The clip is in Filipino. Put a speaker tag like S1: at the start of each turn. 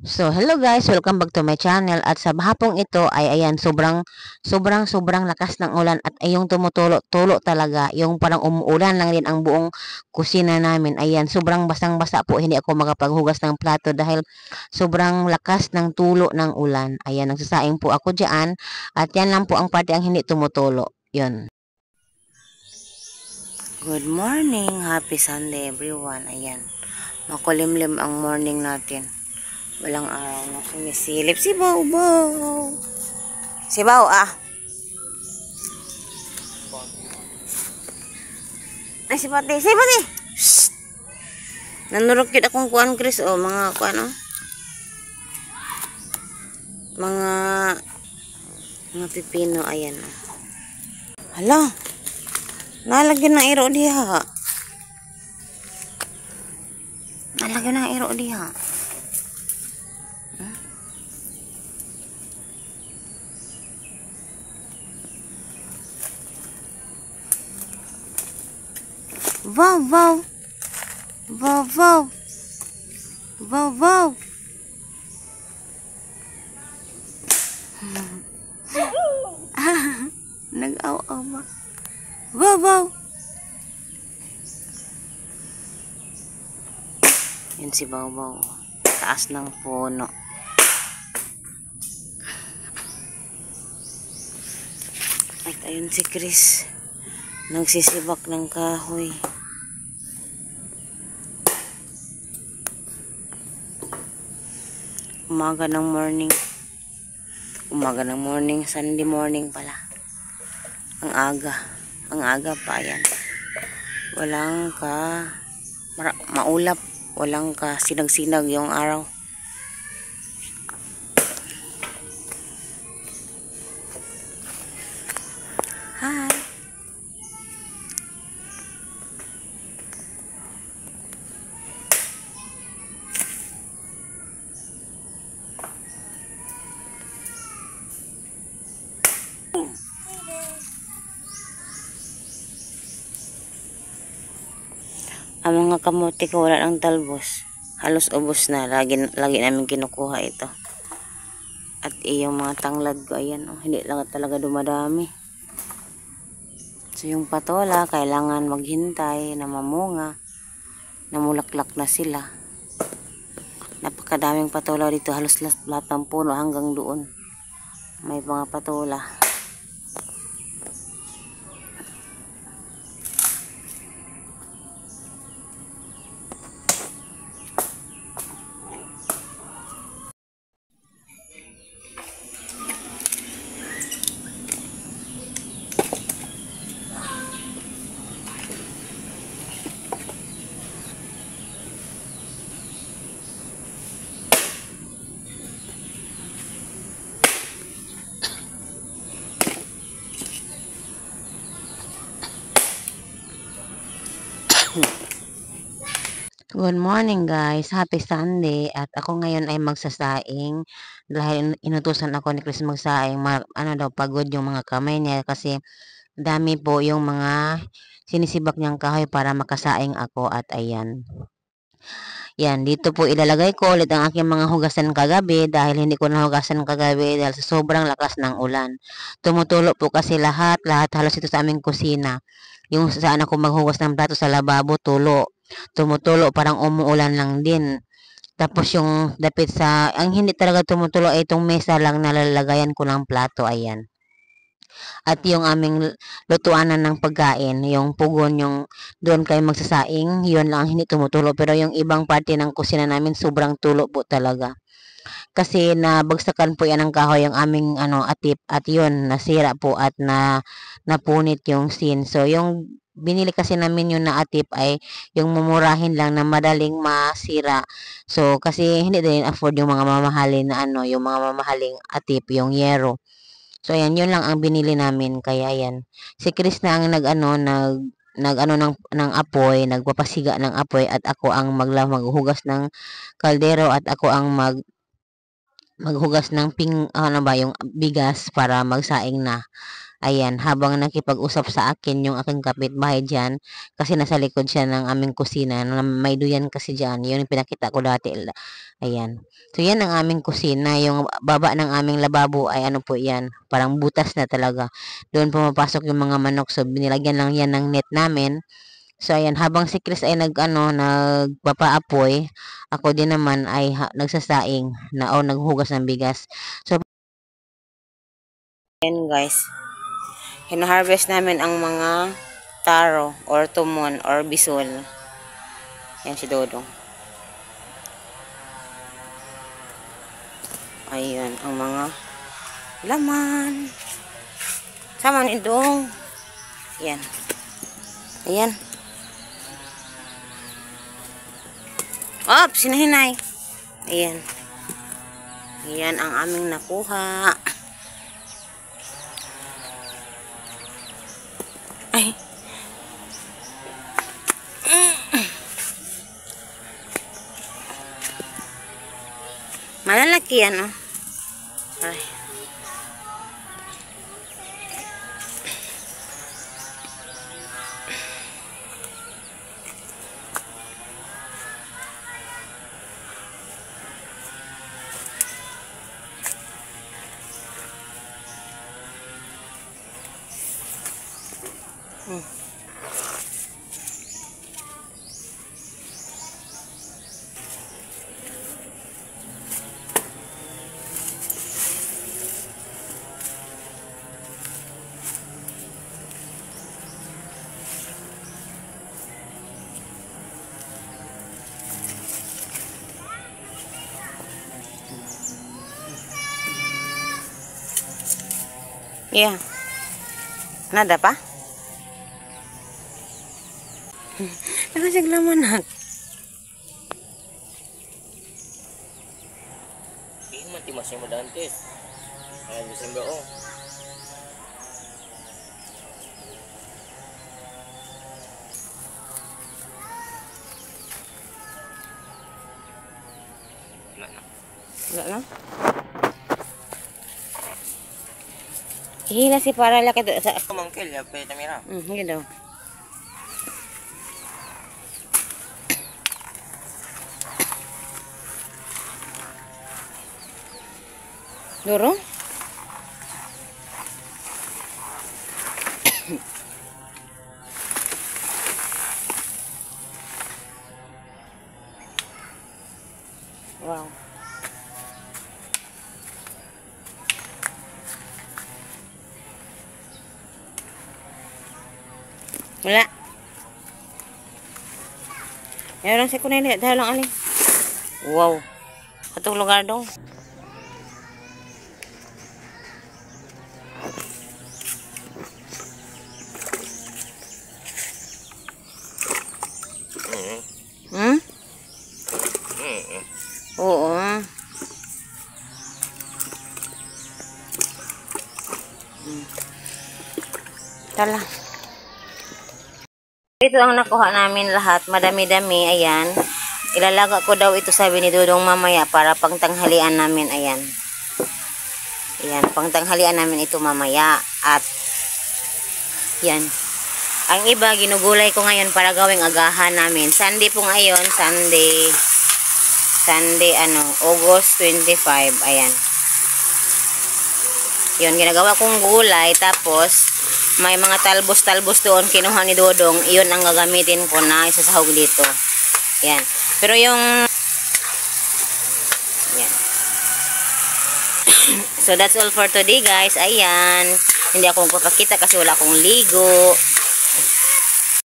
S1: So, hello guys, welcome back to my channel. At sa hapong ito ay ayan, sobrang lakas ng ulan at ay yung tumutulo talaga, yung parang umuulan lang din ang buong kusina namin. Ayan, sobrang basang-basa po, hindi ako makapaghugas ng plato dahil sobrang lakas ng tulo ng ulan. Ayan, nagsasaing po ako diyan at yan lang po ang parte ang hindi tumutulo. Yun. Good morning, happy Sunday everyone. Ayan, makulimlim ang morning natin. Walang araw na sumisilip. Si Bao. Si Bao, ah. Ay, si Pati. Shhh. Nanurok yun akong kuan, Chris. O, mga kuan, o. Mga pipino. Ayan, o. Hala. Nalagyan ng iro diha. Wow. Nag-aw-aw ba? Wow. Yan si Bao. Taas ng puno. At ayun si Chris. Nagsisibak ng kahoy. Umaga ng morning, Sunday morning pala. Ang aga pa yan. Walang maulap, walang sinag-sinag yung araw. Hi. Ang mga kamote ko wala ng talbos. Halos ubos na. Lagi namin kinukuha ito. At yung mga tanglad ko, ayan, oh, hindi lang talaga dumadami. So yung patola, kailangan maghintay na mamunga. Namulaklak na sila. Napakadaming patola dito. Halos lahat ng puno hanggang doon. May mga patola. Good morning guys, happy Sunday at ako ngayon ay magsasaing dahil inutusan ako ni Chris magsaing, pagod yung mga kamay niya kasi dami po yung mga sinisibak niyang kahoy para makasaing ako at ayan. Yan, dito po ilalagay ko ulit ang aking mga hugasan kagabi dahil hindi ko nahugasan kagabi dahil sa sobrang lakas ng ulan. Tumutulo po kasi lahat halos ito sa aming kusina. Yung saan ako maghugas ng plato sa lababo, tumutulo, parang umuulan lang din. Tapos yung dapit ang hindi talaga tumutulo ay itong mesa lang na lalagayan ko ng plato, ayan. At yung aming lutuanan ng pagkain, yung pugon, yung doon kayo magsasaing, yun lang ang hindi tumutulo. Pero yung ibang parte ng kusina namin, sobrang tulo po talaga. Kasi nabagsakan po yan ng kahoy yung aming atip at yun, nasira po at napunit yung sin. So, yung binili kasi namin yung naatip ay yung mumurahin lang na madaling masira. So, kasi hindi din afford yung mga mamahalin na yung mga mamahaling atip, yung yero. So, ayan, yun lang ang binili namin. Kaya, ayan. Si Chris na ang nag-ano ng apoy, nagpapasiga ng apoy at ako ang maghugas ng kaldero at ako ang maghugas ng yung bigas para magsaing na. Ayan, habang nakipag-usap sa akin yung aking kapitbahay diyan, kasi nasa likod siya ng aming kusina na may duyan kasi diyan, yun yung pinakita ko dati. Ayan. So yan ang aming kusina, yung baba ng aming lababo ay ano po yan, parang butas na talaga. Doon pumapasok yung mga manok, so binilagyan lang yan ng net namin. So ayan, habang si Chris ay nagpapaapoy, ako din naman ay nagsasaing na o naghugas ng bigas. So ayan guys, hina-harvest namin ang mga taro or tumon or bisol. Yan si Dodong. Ayan ang mga laman. Sama ni Dong. Yan. Ayan. Sinahinay. Ayan. Ayan ang aming nakuha. Ay. Malalaki yan, oh. Ay. Yeah. Nada pa? Nakasaglaman na.
S2: Mati masih madantes. Ayan, Desember, oh.
S1: Wala na? Hila si para laki sa...
S2: Mangkil, ya, pe, tamira.
S1: Hindi daw. Duro? Wow. Wala. Meron si kunay dahil lang aling. Wow. Atong lugar daw. Hmm? Oo. Tala. Ito ang nakuha namin lahat. Madami-dami. Ayan. Ilalaga ko daw ito sabi ni Dudong mamaya para pangtanghalian namin. Ayan. Ayan. Pangtanghalian namin ito mamaya. At yan. Ang iba, ginugulay ko ngayon para gawing agahan namin. Sunday po ngayon. Sunday, August 25. Ayan. Yun, ginagawa kong gulay. Tapos, may mga talbos-talbos doon. Kinuha ni Dodong. Iyon ang gagamitin ko na isasahog dito. Ayan. Pero yung... Ayan. So, that's all for today, guys. Ayan. Hindi ako magpapakita kasi wala akong ligo.